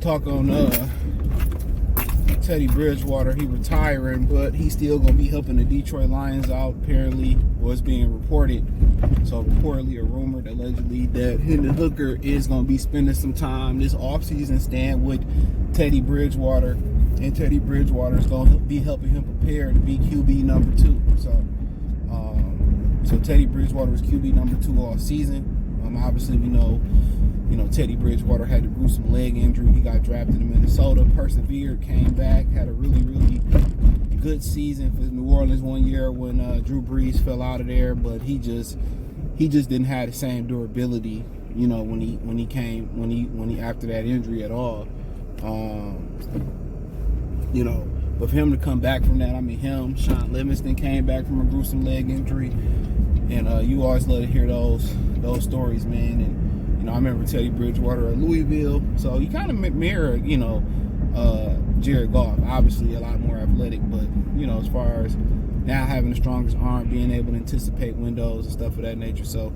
talk on Teddy Bridgewater. He retiring, but he's still gonna be helping the Detroit Lions out. Apparently, was being reported. So reportedly, a rumor allegedly that Hendon Hooker is gonna be spending some time this offseason staying with Teddy Bridgewater, and Teddy Bridgewater is gonna be helping him prepare to be QB number 2. So Teddy Bridgewater was QB number 2 all season. Obviously, we know, Teddy Bridgewater had a gruesome leg injury. He got drafted in Minnesota, persevered, came back, had a really, really good season for New Orleans one year when Drew Brees fell out of there. But he just didn't have the same durability, when he after that injury at all. But for him to come back from that, Sean Livingston came back from a gruesome leg injury, and you always love to hear those stories, man. And I remember Teddy Bridgewater at Louisville, so he kind of mirrored, Jared Goff. Obviously, a lot more athletic, but as far as now having the strongest arm, being able to anticipate windows and stuff of that nature. So,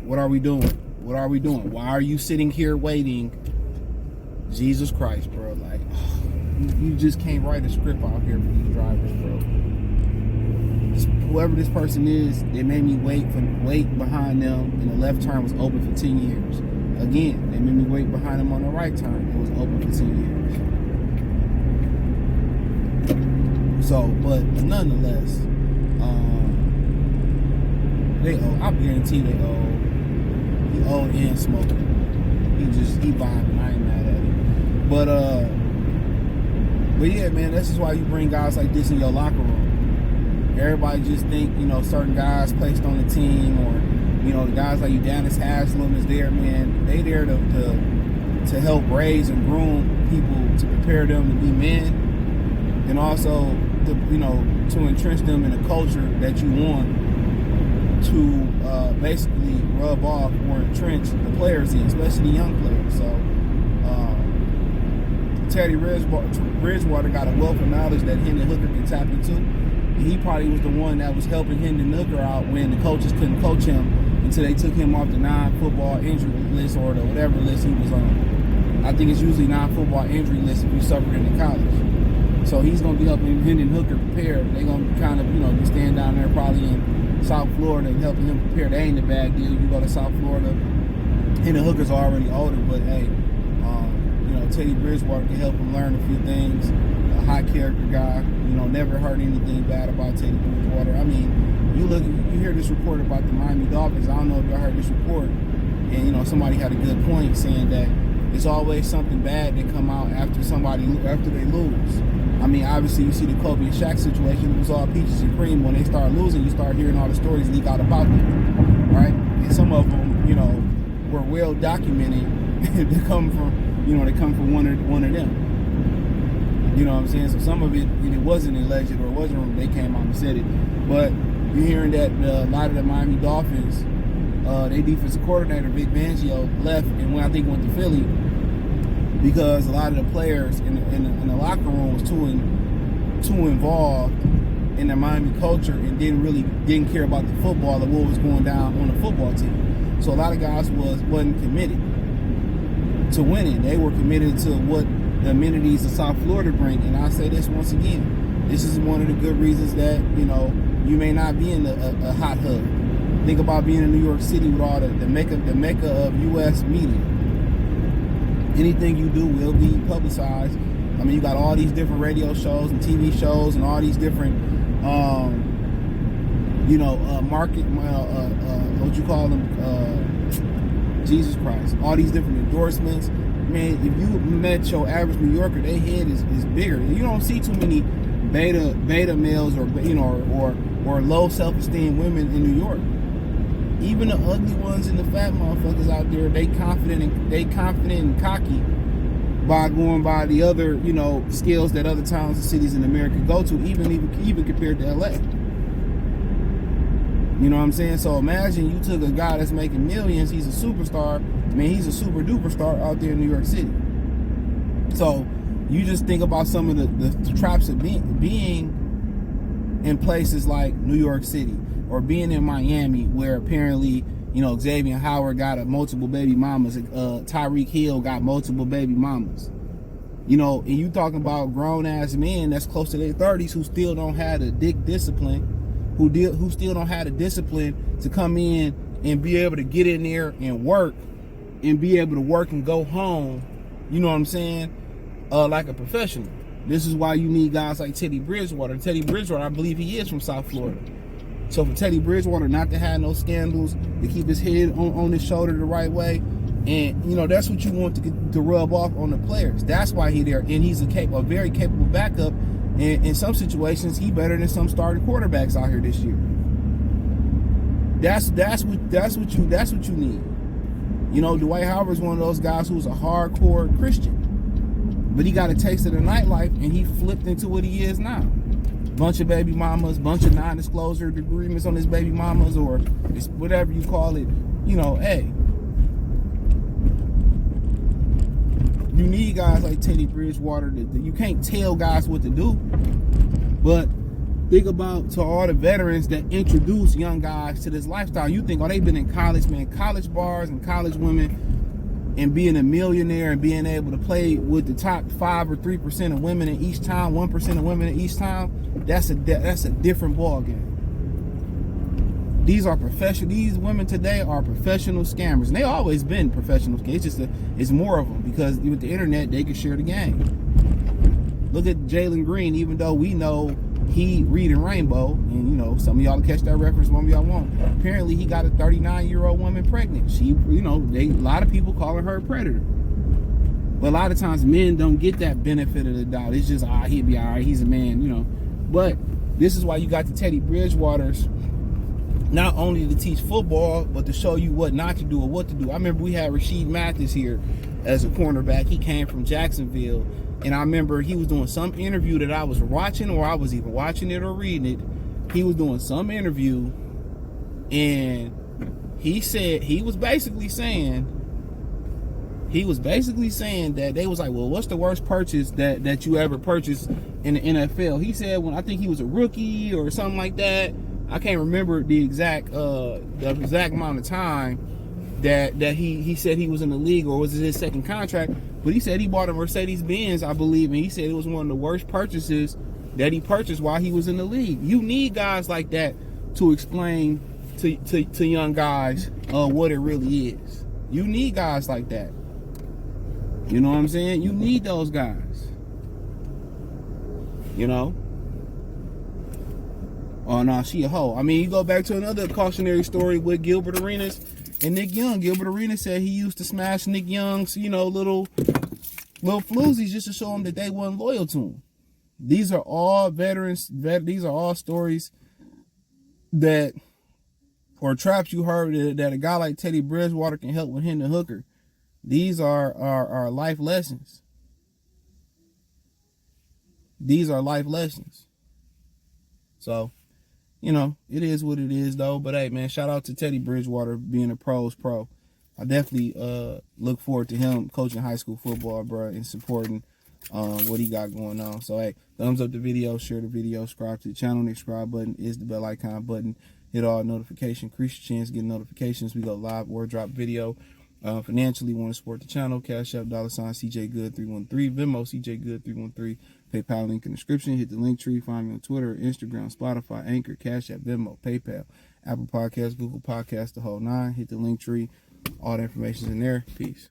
what are we doing? What are we doing? Why are you sitting here waiting? Jesus Christ, bro! Like, you just can't write a script out here for these drivers, bro. Whoever this person is, they made me wait behind them, and the left turn was open for 10 years. Again, they made me wait behind them on the right turn. It was open for 10 years. So, but nonetheless, they owe. I guarantee they owe. He owe and smoking. He vibing. I ain't mad at it. But yeah, man, this is why you bring guys like this in your locker room. Everybody just think, certain guys placed on the team, or, the guys like Udonis Haslam is there, man. They there to help raise and groom people, to prepare them to be men, and also to entrench them in a culture that you want to basically rub off or entrench the players in, especially the young players. So Teddy Bridgewater got a wealth of knowledge that Hendon Hooker can tap into. And he probably was the one that was helping Hendon Hooker out when the coaches couldn't coach him until they took him off the non-football injury list, or the whatever list he was on. I think it's usually non-football injury list if you suffered in college. So he's going to be helping Hendon Hooker prepare. They're going to kind of, be staying down there probably in South Florida and helping him prepare. That ain't a bad deal. You go to South Florida, Hendon Hooker's already older, but hey, Teddy Bridgewater can help him learn a few things. A high character guy, never heard anything bad about Teddy Bridgewater. You hear this report about the Miami Dolphins. I don't know if y'all heard this report, and somebody had a good point saying that it's always something bad that come out after they lose. Obviously you see the Kobe and Shaq situation. It was all peaches and cream. When they start losing, you start hearing all the stories leak out about them, right? And some of them, were well documented. They come from one of them. You know what I'm saying? So some of it wasn't alleged, or it wasn't, they came out and said it. But you're hearing that a lot of the Miami Dolphins, their defensive coordinator, Vic Fangio, left and went to Philly because a lot of the players in the locker room was too involved in the Miami culture and didn't care about the football or what was going down on the football team. So a lot of guys wasn't committed to winning. They were committed to what the amenities of South Florida bring. And I say this once again, this is one of the good reasons that, you may not be in a hot hub. Think about being in New York City with all the mecca of U.S. media. Anything you do will be publicized. You got all these different radio shows and TV shows and all these different, what you call them, Jesus Christ, all these different endorsements. Man, if you met your average New Yorker, their head is bigger. You don't see too many beta males or low self-esteem women in New York. Even the ugly ones and the fat motherfuckers out there, they confident and cocky by going by the other, skills that other towns and cities in America go to, even compared to LA. You know what I'm saying? So imagine you took a guy that's making millions, he's a superstar. He's a super duper star out there in New York City. So you just think about some of the traps of being in places like New York City or being in Miami, where apparently Xavier Howard got multiple baby mamas. Tyreek Hill got multiple baby mamas. And you talking about grown ass men that's close to their 30s who still don't have the discipline, who still don't have the discipline to come in and be able to get in there and work, and be able to work and go home. You know what I'm saying? Like a professional. This is why you need guys like Teddy Bridgewater. Teddy Bridgewater, I believe he is from South Florida. So for Teddy Bridgewater not to have no scandals, to keep his head on his shoulder the right way, and that's what you want to rub off on the players. That's why he's there, and he's a very capable backup. And in some situations, he better than some starting quarterbacks out here this year. That's what you need. Dwight Howard's one of those guys who's a hardcore Christian, but he got a taste of the nightlife, and he flipped into what he is now. Bunch of baby mamas, bunch of non-disclosure agreements on his baby mamas, or whatever you call it. Hey, you need guys like Teddy Bridgewater. You can't tell guys what to do, but think about to all the veterans that introduce young guys to this lifestyle. You think, they've been in college, man, college bars and college women, and being a millionaire and being able to play with the top 5 or 3% of women in each town, 1% of women in each town. That's a different ball game. These women today are professional scammers, and they always been professional scammers. It's more of them, because with the internet they can share the game. Look at Jalen Green. Even though we know he reading Rainbow, and some of y'all catch that reference, some of y'all won't. Apparently he got a 39-year-old woman pregnant. She, a lot of people calling her a predator. But a lot of times men don't get that benefit of the doubt. It's just, he'll be all right, he's a man, But this is why you got the Teddy Bridgewaters, not only to teach football, but to show you what not to do or what to do. I remember we had Rasheed Mathis here as a cornerback. He came from Jacksonville. And I remember he was doing some interview that I was watching, or I was either watching it or reading it. He was doing some interview, and he said, he was basically saying that they was like, well, what's the worst purchase that you ever purchased in the NFL? He said, when I think he was a rookie or something like that. I can't remember the exact amount of time that he said he was in the league, or was it his second contract? But he said he bought a Mercedes-Benz, I believe, and he said it was one of the worst purchases that he purchased while he was in the league. You need guys like that to explain to young guys what it really is. You need guys like that. You know what I'm saying? You need those guys. Oh, no, she a hoe. I mean, you go back to another cautionary story with Gilbert Arenas and Nick Young. Gilbert Arenas said he used to smash Nick Young's, little floozies just to show him that they weren't loyal to him. These are all veterans. These are all stories or traps you heard that a guy like Teddy Bridgewater can help with Hendon Hooker. These are life lessons. These are life lessons. So, it is what it is, though. But hey, man, shout out to Teddy Bridgewater being a pro's pro. I definitely look forward to him coaching high school football, bro, and supporting what he got going on. So hey, thumbs up the video, share the video, subscribe to the channel. The subscribe button is the bell icon button. Hit all notifications, increase your chance of getting notifications. We go live or drop video. Financially, want to support the channel, Cash App, $CJ Good 313, Venmo CJ Good 313, PayPal link in the description. Hit the link tree. Find me on Twitter, Instagram, Spotify, Anchor, Cash App, Venmo, PayPal, Apple Podcasts, Google Podcasts, the whole nine. Hit the link tree. All the information's in there. Peace.